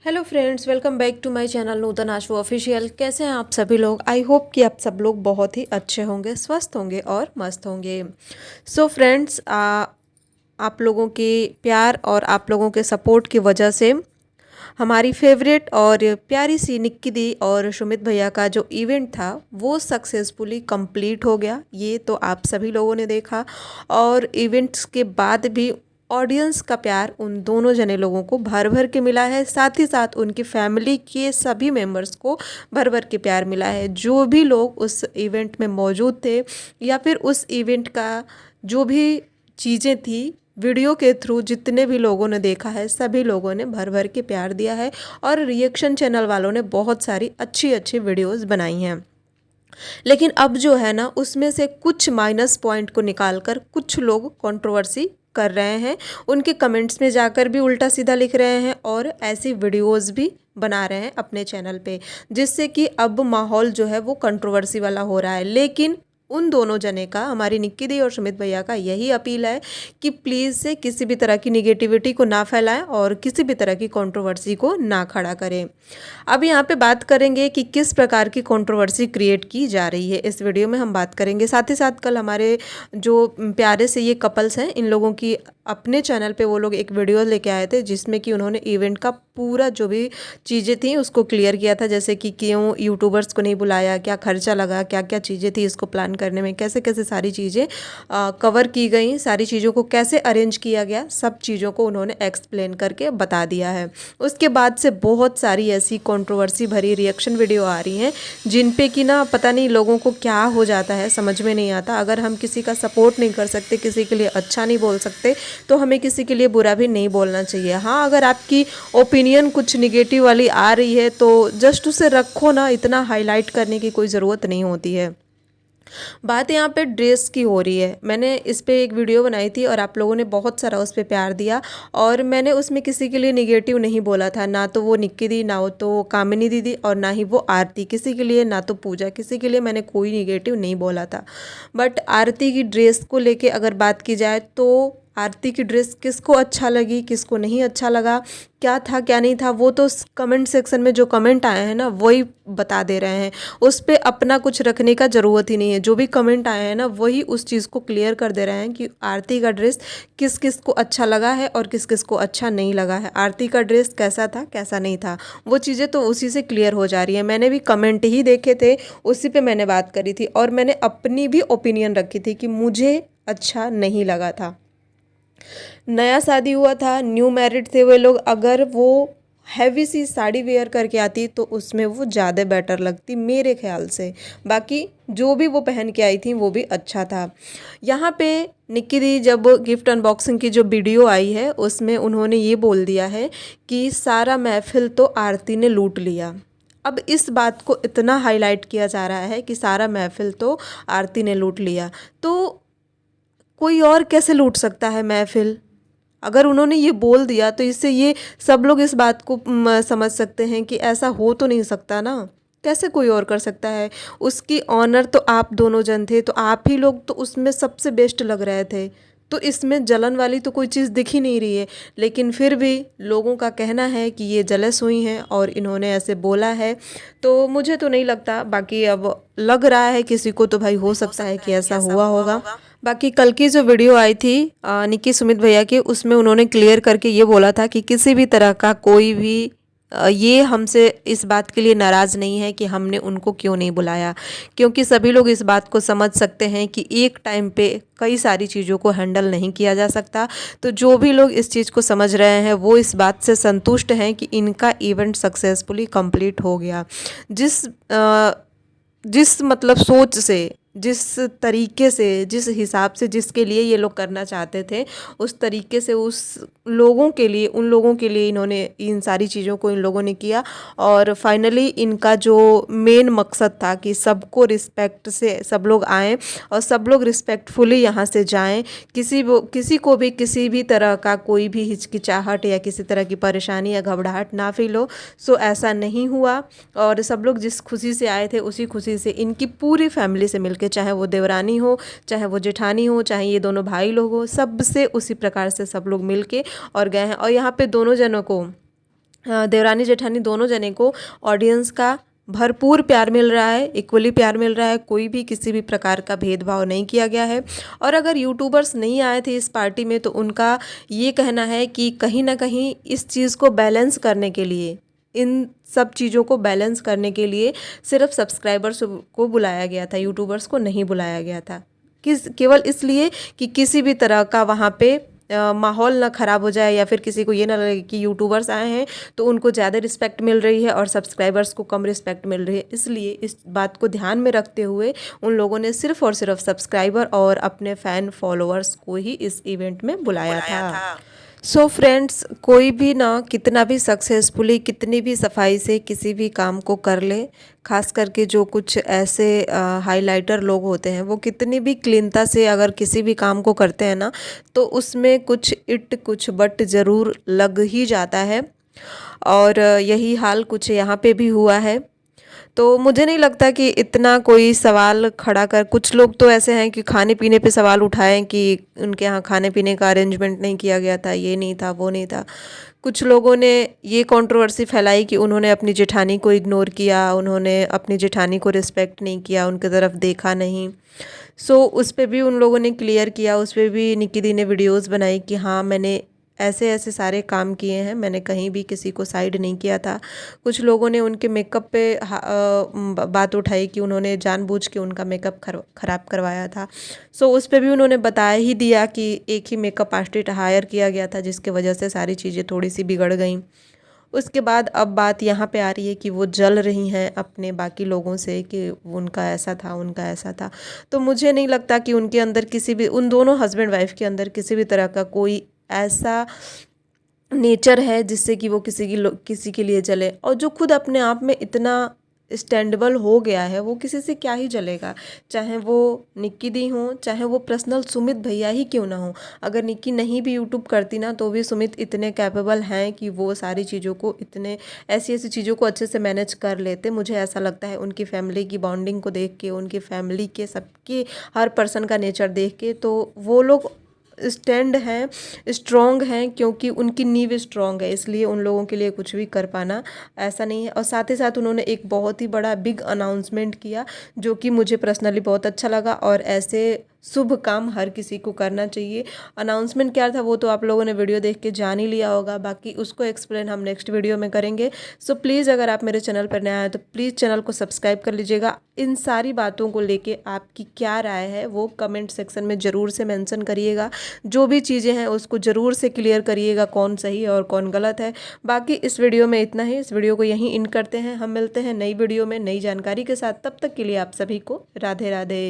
Hello friends, welcome back to my channel Nutan Ashu official. कैसे हैं आप सभी लोग? आई होप कि आप सब लोग बहुत ही अच्छे होंगे, स्वस्थ होंगे और मस्त होंगे। सो फ्रेंड्स, आप लोगों के प्यार और आप लोगों के सपोर्ट की वजह से हमारी फेवरेट और प्यारी सी निक्की दी और सुमित भैया का जो इवेंट था वो सक्सेसफुली कंप्लीट हो गया। ये तो आप सभी लोगों ने देखा। और इवेंट्स के बाद भी ऑडियंस का प्यार उन दोनों जने लोगों को भर भर के मिला है, साथ ही साथ उनकी फैमिली के सभी मेंबर्स को भर भर के प्यार मिला है। जो भी लोग उस इवेंट में मौजूद थे या फिर उस इवेंट का जो भी चीज़ें थी, वीडियो के थ्रू जितने भी लोगों ने देखा है सभी लोगों ने भर भर के प्यार दिया है। और रिएक्शन चैनल वालों ने बहुत सारी अच्छी अच्छी वीडियोस बनाई हैं। लेकिन अब जो है ना, उसमें से कुछ माइनस पॉइंट को निकालकर कुछ लोग कंट्रोवर्सी कर रहे हैं, उनके कमेंट्स में जाकर भी उल्टा सीधा लिख रहे हैं और ऐसी वीडियोस भी बना रहे हैं अपने चैनल पे, जिससे कि अब माहौल जो है वो कंट्रोवर्सी वाला हो रहा है। लेकिन उन दोनों जने का, हमारी निक्की दी और सुमित भैया का, यही अपील है कि प्लीज़ से किसी भी तरह की निगेटिविटी को ना फैलाएं और किसी भी तरह की कंट्रोवर्सी को ना खड़ा करें। अब यहाँ पे बात करेंगे कि किस प्रकार की कंट्रोवर्सी क्रिएट की जा रही है, इस वीडियो में हम बात करेंगे। साथ ही साथ कल हमारे जो प्यारे से ये कपल्स हैं, इन लोगों की अपने चैनल पे वो लोग एक वीडियो लेके आए थे जिसमें कि उन्होंने इवेंट का पूरा जो भी चीज़ें थी उसको क्लियर किया था। जैसे कि क्यों यूट्यूबर्स को नहीं बुलाया, क्या खर्चा लगा, क्या क्या चीज़ें थी इसको प्लान करने में, कैसे कैसे सारी चीज़ें कवर की गई, सारी चीज़ों को कैसे अरेंज किया गया, सब चीज़ों को उन्होंने एक्सप्लेन करके बता दिया है। उसके बाद से बहुत सारी ऐसी कंट्रोवर्सी भरी रिएक्शन वीडियो आ रही हैं जिन पे कि ना पता नहीं लोगों को क्या हो जाता है, समझ में नहीं आता। अगर हम किसी का सपोर्ट नहीं कर सकते, किसी के लिए अच्छा नहीं बोल सकते, तो हमें किसी के लिए बुरा भी नहीं बोलना चाहिए। हाँ, अगर आपकी ओपिनियन कुछ निगेटिव वाली आ रही है तो जस्ट उसे रखो ना, इतना हाईलाइट करने की कोई ज़रूरत नहीं होती है। बात यहाँ पे ड्रेस की हो रही है। मैंने इस पे एक वीडियो बनाई थी और आप लोगों ने बहुत सारा उस पे प्यार दिया, और मैंने उसमें किसी के लिए निगेटिव नहीं बोला था, ना तो वो निक्की दी, ना वो तो कामिनी दीदी, और ना ही वो आरती, किसी के लिए, ना तो पूजा, किसी के लिए मैंने कोई निगेटिव नहीं बोला था। बट आरती की ड्रेस को लेके अगर बात की जाए तो आरती की ड्रेस किसको अच्छा लगी, किसको नहीं अच्छा लगा, क्या था क्या नहीं था, वो तो कमेंट सेक्शन में जो कमेंट आए हैं ना वही बता दे रहे हैं। उस पर अपना कुछ रखने का ज़रूरत ही नहीं है। जो भी कमेंट आए हैं ना वही उस चीज़ को क्लियर कर दे रहे हैं कि आरती का ड्रेस किस किस को अच्छा लगा है और किस किस को अच्छा नहीं लगा है, आरती का ड्रेस कैसा था कैसा नहीं था, वो चीज़ें तो उसी से क्लियर हो जा रही है। मैंने भी कमेंट ही देखे थे, उसी पर मैंने बात करी थी और मैंने अपनी भी ओपिनियन रखी थी कि मुझे अच्छा नहीं लगा था। नया शादी हुआ था, न्यू मैरिड थे वे लोग, अगर वो हैवी सी साड़ी वेयर करके आती तो उसमें वो ज़्यादा बेटर लगती मेरे ख्याल से। बाकी जो भी वो पहन के आई थी वो भी अच्छा था। यहाँ पे निक्की दी जब गिफ्ट अनबॉक्सिंग की जो वीडियो आई है उसमें उन्होंने ये बोल दिया है कि सारा महफिल तो आरती ने लूट लिया। अब इस बात को इतना हाईलाइट किया जा रहा है कि सारा महफिल तो आरती ने लूट लिया, तो कोई और कैसे लूट सकता है महफिल? अगर उन्होंने ये बोल दिया तो इससे ये सब लोग इस बात को समझ सकते हैं कि ऐसा हो तो नहीं सकता ना, कैसे कोई और कर सकता है? उसकी ऑनर तो आप दोनों जन थे, तो आप ही लोग तो उसमें सबसे बेस्ट लग रहे थे, तो इसमें जलन वाली तो कोई चीज़ दिख ही नहीं रही है। लेकिन फिर भी लोगों का कहना है कि ये जलस हुई हैं और इन्होंने ऐसे बोला है, तो मुझे तो नहीं लगता। बाकी अब लग रहा है किसी को, तो भाई हो सकता है कि ऐसा हुआ होगा। बाकी कल की जो वीडियो आई थी निक्की सुमित भैया की, उसमें उन्होंने क्लियर करके ये बोला था कि किसी भी तरह का कोई भी ये हमसे इस बात के लिए नाराज़ नहीं है कि हमने उनको क्यों नहीं बुलाया, क्योंकि सभी लोग इस बात को समझ सकते हैं कि एक टाइम पे कई सारी चीज़ों को हैंडल नहीं किया जा सकता। तो जो भी लोग इस चीज़ को समझ रहे हैं वो इस बात से संतुष्ट हैं कि इनका इवेंट सक्सेसफुली कंप्लीट हो गया। जिस मतलब सोच से, जिस तरीके से, जिस हिसाब से, जिसके लिए ये लोग करना चाहते थे, उस तरीके से उस लोगों के लिए, उन लोगों के लिए इन्होंने इन सारी चीज़ों को इन लोगों ने किया। और फाइनली इनका जो मेन मकसद था कि सबको रिस्पेक्ट से सब लोग आएँ और सब लोग रिस्पेक्टफुली यहाँ से जाएं, किसी को भी किसी भी तरह का कोई भी हिचकिचाहट या किसी तरह की परेशानी या घबराहट ना फील हो। सो ऐसा नहीं हुआ और सब लोग जिस खुशी से आए थे उसी खुशी से इनकी पूरी फैमिली से मिलके, चाहे वो देवरानी हो, चाहे वो जेठानी हो, चाहे ये दोनों भाई लोग हो, सबसे उसी प्रकार से सब लोग मिलके और गए हैं। और यहाँ पे दोनों जनों को देवरानी जेठानी दोनों जने को ऑडियंस का भरपूर प्यार मिल रहा है, इक्वली प्यार मिल रहा है, कोई भी किसी भी प्रकार का भेदभाव नहीं किया गया है। और अगर यूट्यूबर्स नहीं आए थे इस पार्टी में तो उनका ये कहना है कि कहीं ना कहीं इस चीज़ को बैलेंस करने के लिए, इन सब चीज़ों को बैलेंस करने के लिए सिर्फ सब्सक्राइबर्स को बुलाया गया था, यूट्यूबर्स को नहीं बुलाया गया था। केवल इसलिए कि किसी भी तरह का वहाँ पे माहौल ना ख़राब हो जाए, या फिर किसी को ये ना लगे कि यूट्यूबर्स आए हैं तो उनको ज़्यादा रिस्पेक्ट मिल रही है और सब्सक्राइबर्स को कम रिस्पेक्ट मिल रही है। इसलिए इस बात को ध्यान में रखते हुए उन लोगों ने सिर्फ और सिर्फ सब्सक्राइबर और अपने फ़ैन फॉलोअर्स को ही इस इवेंट में बुलाया था। सो फ्रेंड्स, कोई भी ना कितना भी सक्सेसफुली, कितनी भी सफाई से किसी भी काम को कर ले, खास करके जो कुछ ऐसे हाइलाइटर लोग होते हैं, वो कितनी भी क्लीनता से अगर किसी भी काम को करते हैं ना, तो उसमें कुछ इट कुछ बट ज़रूर लग ही जाता है। और यही हाल कुछ यहाँ पे भी हुआ है। तो मुझे नहीं लगता कि इतना कोई सवाल खड़ा कर, कुछ लोग तो ऐसे हैं कि खाने पीने पे सवाल उठाएं कि उनके यहाँ खाने पीने का अरेंजमेंट नहीं किया गया था, ये नहीं था, वो नहीं था। कुछ लोगों ने ये कंट्रोवर्सी फैलाई कि उन्होंने अपनी जेठानी को इग्नोर किया, उन्होंने अपनी जेठानी को रिस्पेक्ट नहीं किया, उनकी तरफ देखा नहीं। सो उस पर भी उन लोगों ने क्लियर किया, उस पर भी निकी दी ने वीडियोज़ बनाई कि हाँ मैंने ऐसे ऐसे सारे काम किए हैं, मैंने कहीं भी किसी को साइड नहीं किया था। कुछ लोगों ने उनके मेकअप पे बात उठाई कि उन्होंने जानबूझ के उनका मेकअप ख़राब करवाया था। सो उस पे भी उन्होंने बताया ही दिया कि एक ही मेकअप आर्टिस्ट हायर किया गया था, जिसके वजह से सारी चीज़ें थोड़ी सी बिगड़ गई। उसके बाद अब बात यहाँ पे आ रही है कि वो जल रही हैं अपने बाकी लोगों से कि उनका ऐसा था, उनका ऐसा था। तो मुझे नहीं लगता कि उनके अंदर किसी भी, उन दोनों हस्बैंड वाइफ के अंदर किसी भी तरह का कोई ऐसा नेचर है जिससे कि वो किसी के लिए जले। और जो खुद अपने आप में इतना स्टैंडेबल हो गया है, वो किसी से क्या ही जलेगा। चाहे वो निक्की दी हो, चाहे वो पर्सनल सुमित भैया ही क्यों ना हो। अगर निक्की नहीं भी यूट्यूब करती ना, तो भी सुमित इतने कैपेबल हैं कि वो सारी चीज़ों को, इतने ऐसी ऐसी चीज़ों को अच्छे से मैनेज कर लेते। मुझे ऐसा लगता है उनकी फैमिली की बॉन्डिंग को देख के, उनकी फैमिली के सबके हर पर्सन का नेचर देख के, तो वो लोग स्टैंड हैं, स्ट्रॉन्ग हैं, क्योंकि उनकी नींव स्ट्रॉन्ग है, इसलिए उन लोगों के लिए कुछ भी कर पाना ऐसा नहीं है। और साथ ही साथ उन्होंने एक बहुत ही बड़ा बिग अनाउंसमेंट किया, जो कि मुझे पर्सनली बहुत अच्छा लगा। और ऐसे शुभ काम हर किसी को करना चाहिए। अनाउंसमेंट क्या था वो तो आप लोगों ने वीडियो देख के जान ही लिया होगा, बाकी उसको एक्सप्लेन हम नेक्स्ट वीडियो में करेंगे। सो प्लीज़ अगर आप मेरे चैनल पर नए आए तो प्लीज़ चैनल को सब्सक्राइब कर लीजिएगा। इन सारी बातों को लेके आपकी क्या राय है वो कमेंट सेक्शन में ज़रूर से मेंशन करिएगा। जो भी चीज़ें हैं उसको ज़रूर से क्लियर करिएगा, कौन सही है और कौन गलत है। बाकी इस वीडियो में इतना ही, इस वीडियो को यहीं इन करते हैं। हम मिलते हैं नई वीडियो में नई जानकारी के साथ, तब तक के लिए आप सभी को राधे राधे।